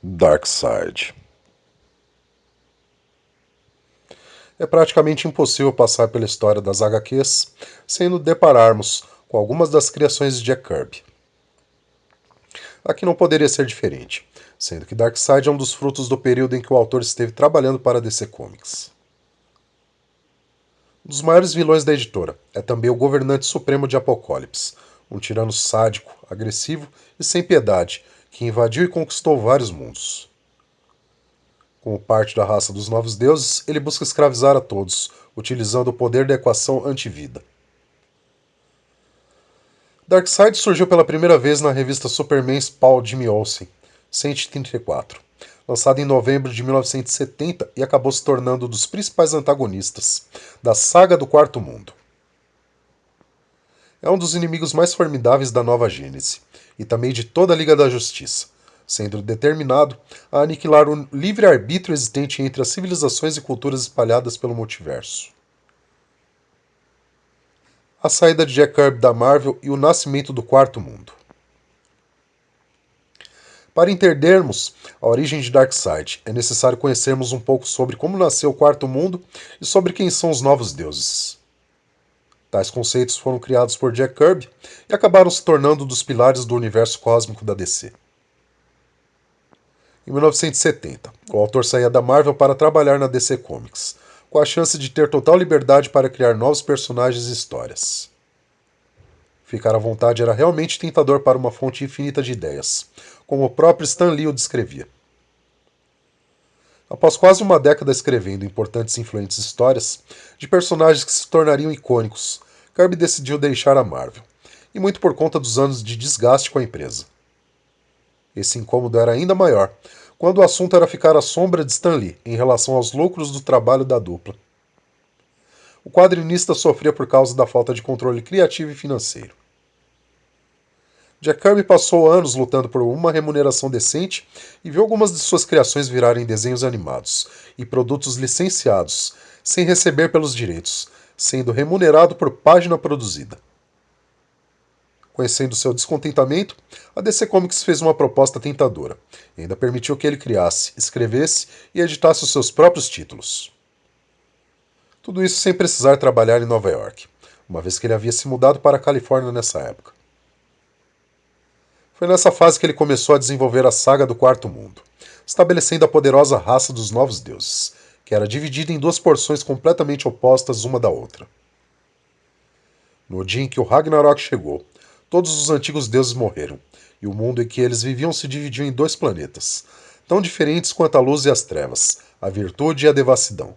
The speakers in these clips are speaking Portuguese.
Darkseid. É praticamente impossível passar pela história das HQs sem nos depararmos com algumas das criações de Jack Kirby. Aqui não poderia ser diferente, sendo que Darkseid é um dos frutos do período em que o autor esteve trabalhando para a DC Comics. Um dos maiores vilões da editora é também o governante supremo de Apocalipse, um tirano sádico, agressivo e sem piedade que invadiu e conquistou vários mundos. Como parte da raça dos Novos Deuses, ele busca escravizar a todos, utilizando o poder da equação antivida. Darkseid surgiu pela primeira vez na revista Superman Paul Jimmy Olsen, 134, lançada em novembro de 1970 e acabou se tornando um dos principais antagonistas da saga do Quarto Mundo. É um dos inimigos mais formidáveis da Nova Gênese, e também de toda a Liga da Justiça, sendo determinado a aniquilar o livre-arbítrio existente entre as civilizações e culturas espalhadas pelo multiverso. A saída de Jack Kirby da Marvel e o nascimento do Quarto Mundo. Para entendermos a origem de Darkseid, é necessário conhecermos um pouco sobre como nasceu o Quarto Mundo e sobre quem são os Novos Deuses. Tais conceitos foram criados por Jack Kirby e acabaram se tornando um dos pilares do universo cósmico da DC. Em 1970, o autor saía da Marvel para trabalhar na DC Comics, com a chance de ter total liberdade para criar novos personagens e histórias. Ficar à vontade era realmente tentador para uma fonte infinita de ideias, como o próprio Stan Lee o descrevia. Após quase uma década escrevendo importantes e influentes histórias de personagens que se tornariam icônicos, Kirby decidiu deixar a Marvel, e muito por conta dos anos de desgaste com a empresa. Esse incômodo era ainda maior quando o assunto era ficar à sombra de Stan Lee em relação aos lucros do trabalho da dupla. O quadrinista sofria por causa da falta de controle criativo e financeiro. Jack Kirby passou anos lutando por uma remuneração decente e viu algumas de suas criações virarem desenhos animados e produtos licenciados, sem receber pelos direitos, sendo remunerado por página produzida. Conhecendo seu descontentamento, a DC Comics fez uma proposta tentadora e ainda permitiu que ele criasse, escrevesse e editasse os seus próprios títulos. Tudo isso sem precisar trabalhar em Nova York, uma vez que ele havia se mudado para a Califórnia nessa época. Foi nessa fase que ele começou a desenvolver a saga do Quarto Mundo, estabelecendo a poderosa raça dos Novos Deuses, que era dividida em duas porções completamente opostas uma da outra. No dia em que o Ragnarok chegou, todos os antigos deuses morreram, e o mundo em que eles viviam se dividiu em dois planetas, tão diferentes quanto a luz e as trevas, a virtude e a devassidão.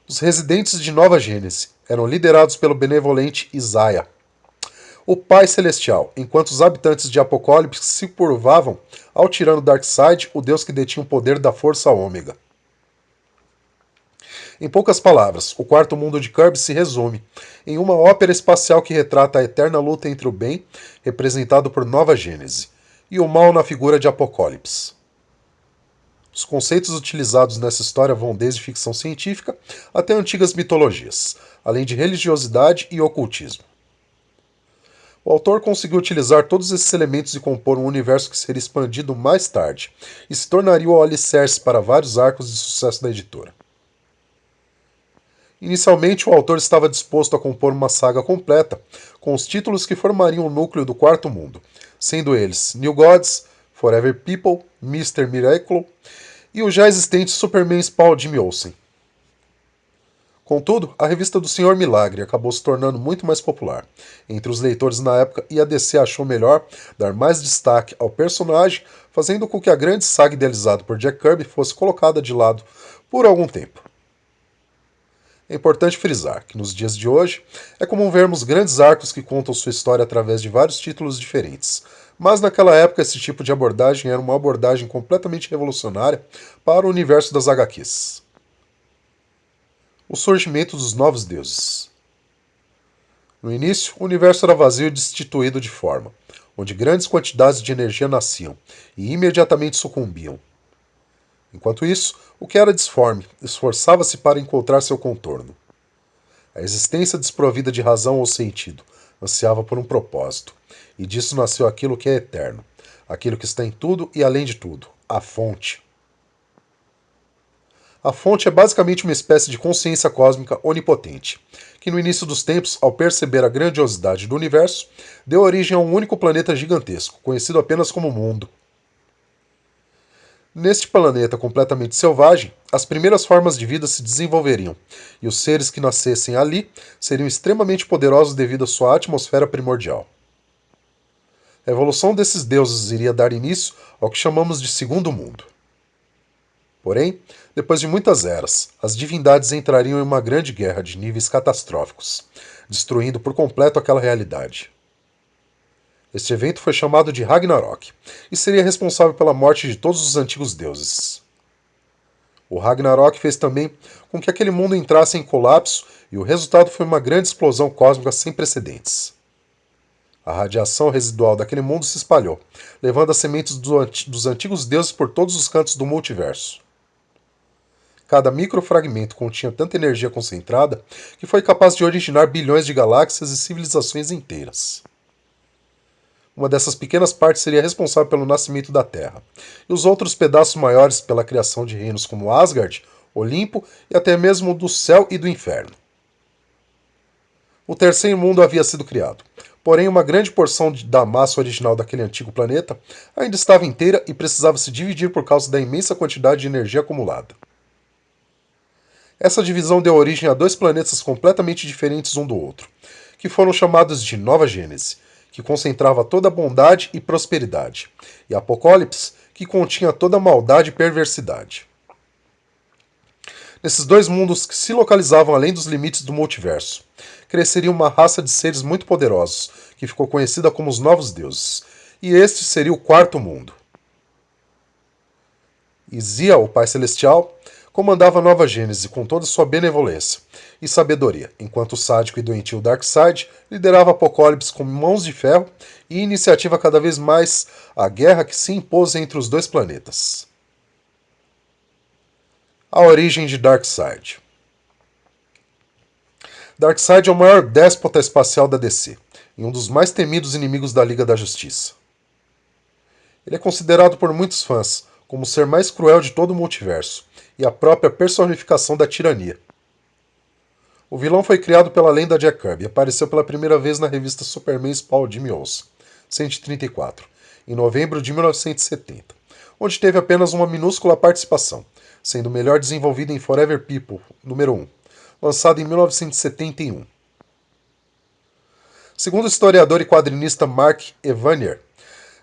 Os residentes de Nova Gênese eram liderados pelo benevolente Isaiah, o Pai Celestial, enquanto os habitantes de Apocalipse se curvavam ao tirano Darkseid, o deus que detinha o poder da Força Ômega. Em poucas palavras, o Quarto Mundo de Kirby se resume em uma ópera espacial que retrata a eterna luta entre o bem, representado por Nova Gênese, e o mal na figura de Apocalipse. Os conceitos utilizados nessa história vão desde ficção científica até antigas mitologias, além de religiosidade e ocultismo. O autor conseguiu utilizar todos esses elementos e compor um universo que seria expandido mais tarde e se tornaria o alicerce para vários arcos de sucesso da editora. Inicialmente, o autor estava disposto a compor uma saga completa, com os títulos que formariam o núcleo do Quarto Mundo, sendo eles New Gods, Forever People, Mr. Miracle e o já existente Superman Spawn Jimmy Olsen. Contudo, a revista do Senhor Milagre acabou se tornando muito mais popular entre os leitores na época e a DC achou melhor dar mais destaque ao personagem, fazendo com que a grande saga idealizada por Jack Kirby fosse colocada de lado por algum tempo. É importante frisar que nos dias de hoje é comum vermos grandes arcos que contam sua história através de vários títulos diferentes, mas naquela época esse tipo de abordagem era uma abordagem completamente revolucionária para o universo das HQs. O surgimento dos novos deuses. No início, o universo era vazio e destituído de forma, onde grandes quantidades de energia nasciam e imediatamente sucumbiam. Enquanto isso, o que era disforme esforçava-se para encontrar seu contorno. A existência desprovida de razão ou sentido, Ansiava por um propósito. E disso nasceu aquilo que é eterno. Aquilo que está em tudo e além de tudo. A fonte. A fonte é basicamente uma espécie de consciência cósmica onipotente, que no início dos tempos, ao perceber a grandiosidade do universo, deu origem a um único planeta gigantesco, conhecido apenas como Mundo. Neste planeta completamente selvagem, as primeiras formas de vida se desenvolveriam, e os seres que nascessem ali seriam extremamente poderosos devido à sua atmosfera primordial. A evolução desses deuses iria dar início ao que chamamos de Segundo Mundo. Porém, depois de muitas eras, as divindades entrariam em uma grande guerra de níveis catastróficos, destruindo por completo aquela realidade. Este evento foi chamado de Ragnarok e seria responsável pela morte de todos os antigos deuses. O Ragnarok fez também com que aquele mundo entrasse em colapso e o resultado foi uma grande explosão cósmica sem precedentes. A radiação residual daquele mundo se espalhou, levando as sementes dos antigos deuses por todos os cantos do multiverso. Cada microfragmento continha tanta energia concentrada que foi capaz de originar bilhões de galáxias e civilizações inteiras. Uma dessas pequenas partes seria responsável pelo nascimento da Terra, e os outros pedaços maiores pela criação de reinos como Asgard, Olimpo e até mesmo do céu e do inferno. O terceiro mundo havia sido criado, porém uma grande porção da massa original daquele antigo planeta ainda estava inteira e precisava se dividir por causa da imensa quantidade de energia acumulada. Essa divisão deu origem a dois planetas completamente diferentes um do outro, que foram chamados de Nova Gênese, que concentrava toda a bondade e prosperidade, e Apocalipse, que continha toda a maldade e perversidade. Nesses dois mundos que se localizavam além dos limites do multiverso, cresceria uma raça de seres muito poderosos, que ficou conhecida como os Novos Deuses, e este seria o quarto mundo. Isia, o Pai Celestial, comandava Nova Gênese com toda sua benevolência e sabedoria, enquanto o sádico e doentio Darkseid liderava Apocalipse com mãos de ferro e iniciativa cada vez mais a guerra que se impôs entre os dois planetas. A origem de Darkseid. Darkseid é o maior déspota espacial da DC e um dos mais temidos inimigos da Liga da Justiça. Ele é considerado por muitos fãs como o ser mais cruel de todo o multiverso e a própria personificação da tirania. O vilão foi criado pela lenda Jack Kirby e apareceu pela primeira vez na revista Superman Spawn Jimmy Olsen, 134, em novembro de 1970, onde teve apenas uma minúscula participação, sendo melhor desenvolvida em Forever People, número 1, lançado em 1971. Segundo o historiador e quadrinista Mark Evanier,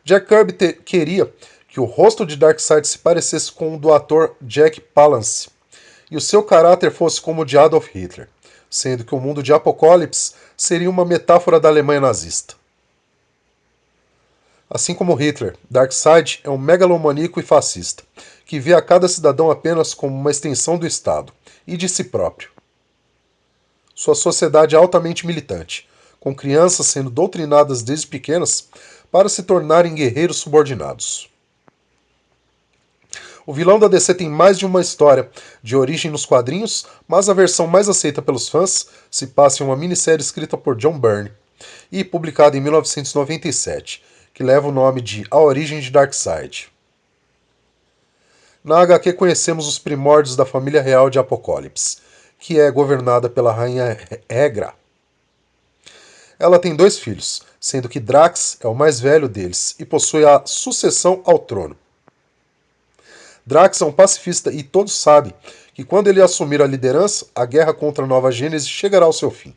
Jack Kirby queria que o rosto de Darkseid se parecesse com o do ator Jack Palance, e o seu caráter fosse como o de Adolf Hitler, sendo que o mundo de Apocalipse seria uma metáfora da Alemanha nazista. Assim como Hitler, Darkseid é um megalomaníaco e fascista, que vê a cada cidadão apenas como uma extensão do Estado e de si próprio. Sua sociedade é altamente militante, com crianças sendo doutrinadas desde pequenas para se tornarem guerreiros subordinados. O vilão da DC tem mais de uma história de origem nos quadrinhos, mas a versão mais aceita pelos fãs se passa em uma minissérie escrita por John Byrne e publicada em 1997, que leva o nome de A Origem de Darkseid. Na HQ conhecemos os primórdios da família real de Apocalipse, que é governada pela rainha Hegra. Ela tem dois filhos, sendo que Drax é o mais velho deles e possui a sucessão ao trono. Drax é um pacifista e todos sabem que quando ele assumir a liderança, a guerra contra a Nova Gênese chegará ao seu fim.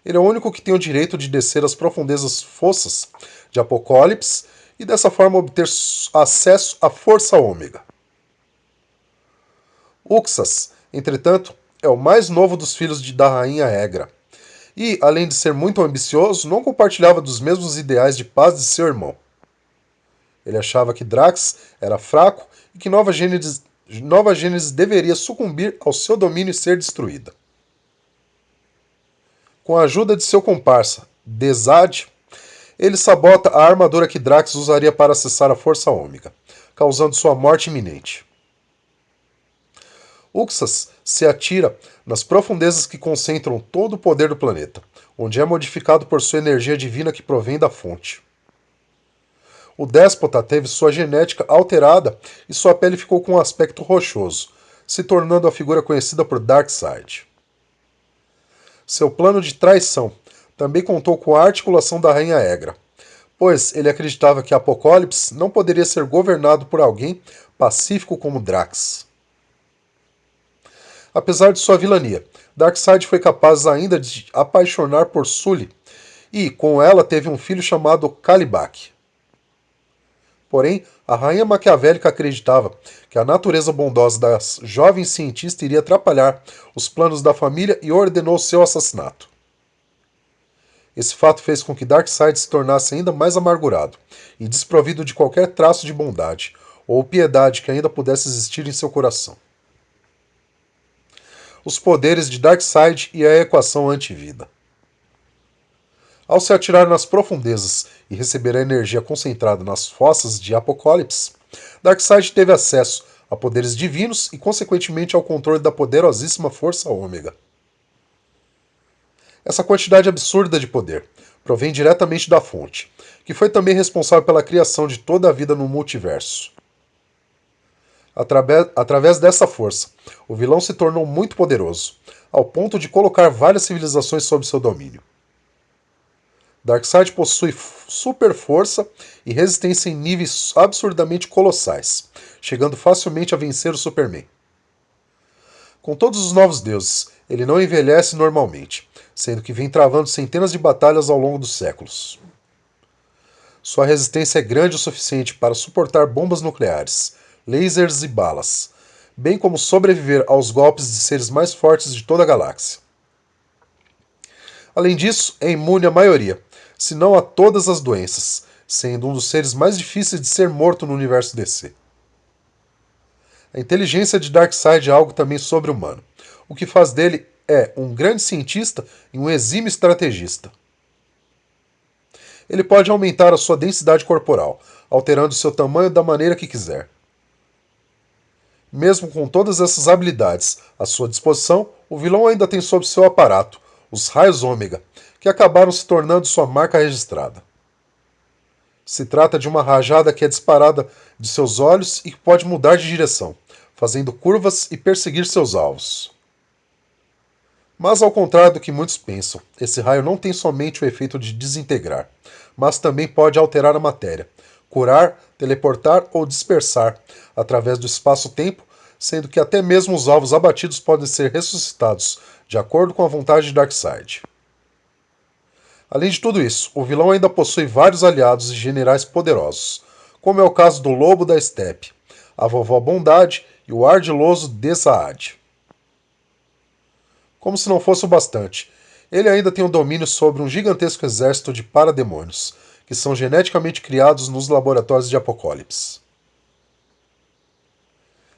Ele é o único que tem o direito de descer às profundezas fossas de Apocalipse e dessa forma obter acesso à Força Ômega. Uxas, entretanto, é o mais novo dos filhos da rainha Hegra, e, além de ser muito ambicioso, não compartilhava dos mesmos ideais de paz de seu irmão. Ele achava que Drax era fraco e que Nova Gênese deveria sucumbir ao seu domínio e ser destruída. Com a ajuda de seu comparsa, Desad, ele sabota a armadura que Drax usaria para acessar a Força Ômega, causando sua morte iminente. Uxas se atira nas profundezas que concentram todo o poder do planeta, onde é modificado por sua energia divina que provém da fonte. O déspota teve sua genética alterada e sua pele ficou com um aspecto rochoso, se tornando a figura conhecida por Darkseid. Seu plano de traição também contou com a articulação da Rainha Egra, pois ele acreditava que Apocalipse não poderia ser governado por alguém pacífico como Drax. Apesar de sua vilania, Darkseid foi capaz ainda de apaixonar por Sully e, com ela, teve um filho chamado Kalibak. Porém, a rainha maquiavélica acreditava que a natureza bondosa da jovem cientista iria atrapalhar os planos da família e ordenou seu assassinato. Esse fato fez com que Darkseid se tornasse ainda mais amargurado e desprovido de qualquer traço de bondade ou piedade que ainda pudesse existir em seu coração. Os poderes de Darkseid e a equação antivida. Ao se atirar nas profundezas e receber a energia concentrada nas fossas de Apocalipse, Darkseid teve acesso a poderes divinos e, consequentemente, ao controle da poderosíssima Força Ômega. Essa quantidade absurda de poder provém diretamente da fonte, que foi também responsável pela criação de toda a vida no multiverso. Através dessa força, o vilão se tornou muito poderoso, ao ponto de colocar várias civilizações sob seu domínio. Darkseid possui super força e resistência em níveis absurdamente colossais, chegando facilmente a vencer o Superman. Com todos os novos deuses, ele não envelhece normalmente, sendo que vem travando centenas de batalhas ao longo dos séculos. Sua resistência é grande o suficiente para suportar bombas nucleares, lasers e balas, bem como sobreviver aos golpes de seres mais fortes de toda a galáxia. Além disso, é imune à maioria, se não a todas as doenças, sendo um dos seres mais difíceis de ser morto no universo DC. A inteligência de Darkseid é algo também sobre-humano, o que faz dele um grande cientista e um exímio estrategista. Ele pode aumentar a sua densidade corporal, alterando seu tamanho da maneira que quiser. Mesmo com todas essas habilidades à sua disposição, o vilão ainda tem sob seu aparato os raios ômega, que acabaram se tornando sua marca registrada. Se trata de uma rajada que é disparada de seus olhos e que pode mudar de direção, fazendo curvas e perseguir seus alvos. Mas ao contrário do que muitos pensam, esse raio não tem somente o efeito de desintegrar, mas também pode alterar a matéria, curar, teleportar ou dispersar através do espaço-tempo, sendo que até mesmo os alvos abatidos podem ser ressuscitados, de acordo com a vontade de Darkseid. Além de tudo isso, o vilão ainda possui vários aliados e generais poderosos, como é o caso do Lobo da Estepe, a Vovó Bondade e o ardiloso Desaad. Como se não fosse o bastante, ele ainda tem o domínio sobre um gigantesco exército de parademônios, que são geneticamente criados nos laboratórios de Apocalipse.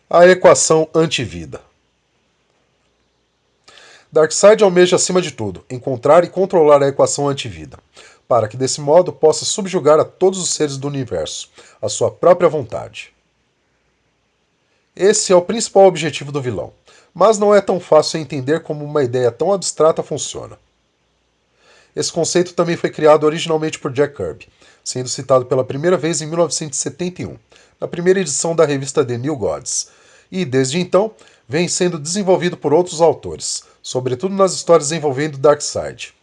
A equação antivida. Darkseid almeja, acima de tudo, encontrar e controlar a equação antivida, para que desse modo possa subjugar a todos os seres do universo, à sua própria vontade. Esse é o principal objetivo do vilão, mas não é tão fácil entender como uma ideia tão abstrata funciona. Esse conceito também foi criado originalmente por Jack Kirby, sendo citado pela primeira vez em 1971, na primeira edição da revista The New Gods, e, desde então, vem sendo desenvolvido por outros autores, sobretudo nas histórias envolvendo Darkseid.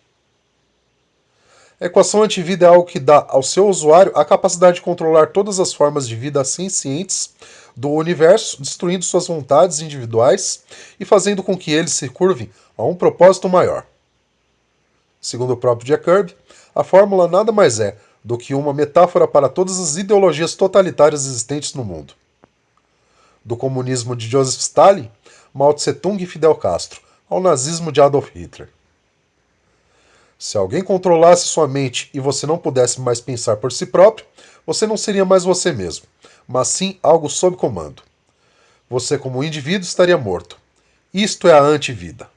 A equação antivida é algo que dá ao seu usuário a capacidade de controlar todas as formas de vida sencientes do universo, destruindo suas vontades individuais e fazendo com que eles se curvem a um propósito maior. Segundo o próprio Jack Kirby, a fórmula nada mais é do que uma metáfora para todas as ideologias totalitárias existentes no mundo. Do comunismo de Joseph Stalin, Mao Tse-tung e Fidel Castro, ao nazismo de Adolf Hitler. Se alguém controlasse sua mente e você não pudesse mais pensar por si próprio, você não seria mais você mesmo, mas sim algo sob comando. Você, como indivíduo, estaria morto. Isto é a antivida.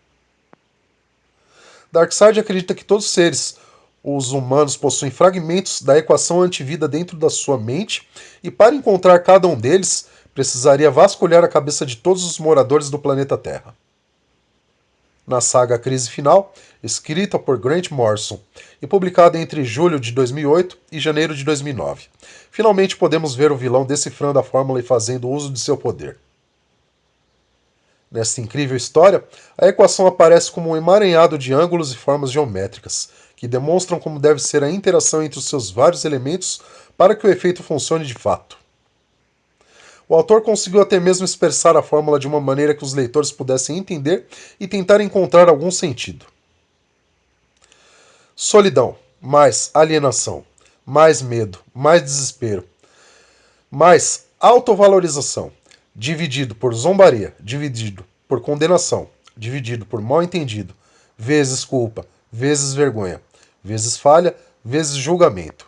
Darkseid acredita que todos os seres, os humanos, possuem fragmentos da equação antivida dentro da sua mente, e para encontrar cada um deles, precisaria vasculhar a cabeça de todos os moradores do planeta Terra. na saga Crise Final, escrita por Grant Morrison e publicada entre julho de 2008 e janeiro de 2009. Finalmente podemos ver o vilão decifrando a fórmula e fazendo uso de seu poder. Nesta incrível história, a equação aparece como um emaranhado de ângulos e formas geométricas, que demonstram como deve ser a interação entre os seus vários elementos para que o efeito funcione de fato. O autor conseguiu até mesmo expressar a fórmula de uma maneira que os leitores pudessem entender e tentar encontrar algum sentido. Solidão, mais alienação, mais medo, mais desespero, mais autovalorização, dividido por zombaria, dividido por condenação, dividido por mal-entendido, vezes culpa, vezes vergonha, vezes falha, vezes julgamento.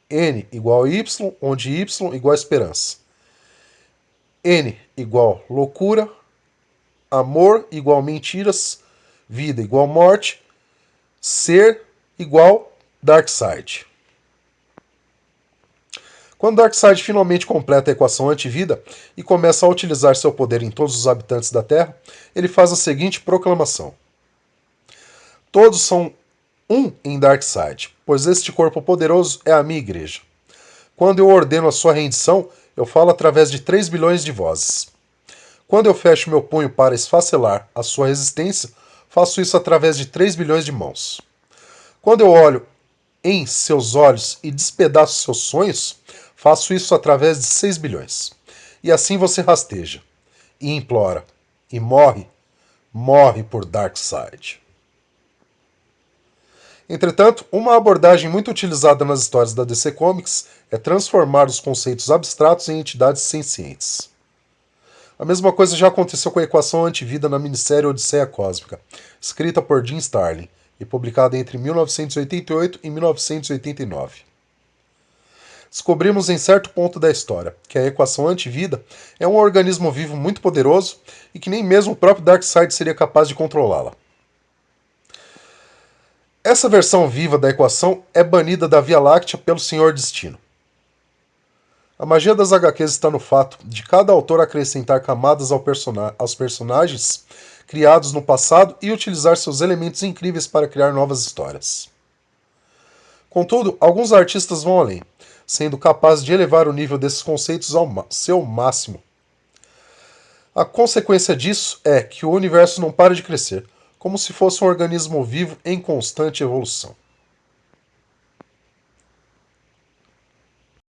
N igual a Y, onde Y igual a esperança. N igual loucura, amor igual mentiras, vida igual morte, ser igual Darkseid. Quando Darkseid finalmente completa a equação antivida e começa a utilizar seu poder em todos os habitantes da Terra, ele faz a seguinte proclamação: todos são um em Darkseid, pois este corpo poderoso é a minha igreja. Quando eu ordeno a sua rendição, eu falo através de 3 bilhões de vozes. Quando eu fecho meu punho para esfacelar a sua resistência, faço isso através de 3 bilhões de mãos. Quando eu olho em seus olhos e despedaço seus sonhos, faço isso através de 6 bilhões. E assim você rasteja, e implora, e morre, morre por Darkseid. Entretanto, uma abordagem muito utilizada nas histórias da DC Comics é transformar os conceitos abstratos em entidades sencientes. A mesma coisa já aconteceu com a equação antivida na minissérie Odisseia Cósmica, escrita por Jim Starlin e publicada entre 1988 e 1989. Descobrimos em certo ponto da história que a equação antivida é um organismo vivo muito poderoso e que nem mesmo o próprio Darkseid seria capaz de controlá-la. Essa versão viva da equação é banida da Via Láctea pelo Senhor Destino. A magia das HQs está no fato de cada autor acrescentar camadas aos personagens criados no passado e utilizar seus elementos incríveis para criar novas histórias. Contudo, alguns artistas vão além, sendo capazes de elevar o nível desses conceitos ao seu máximo. A consequência disso é que o universo não para de crescer, como se fosse um organismo vivo em constante evolução.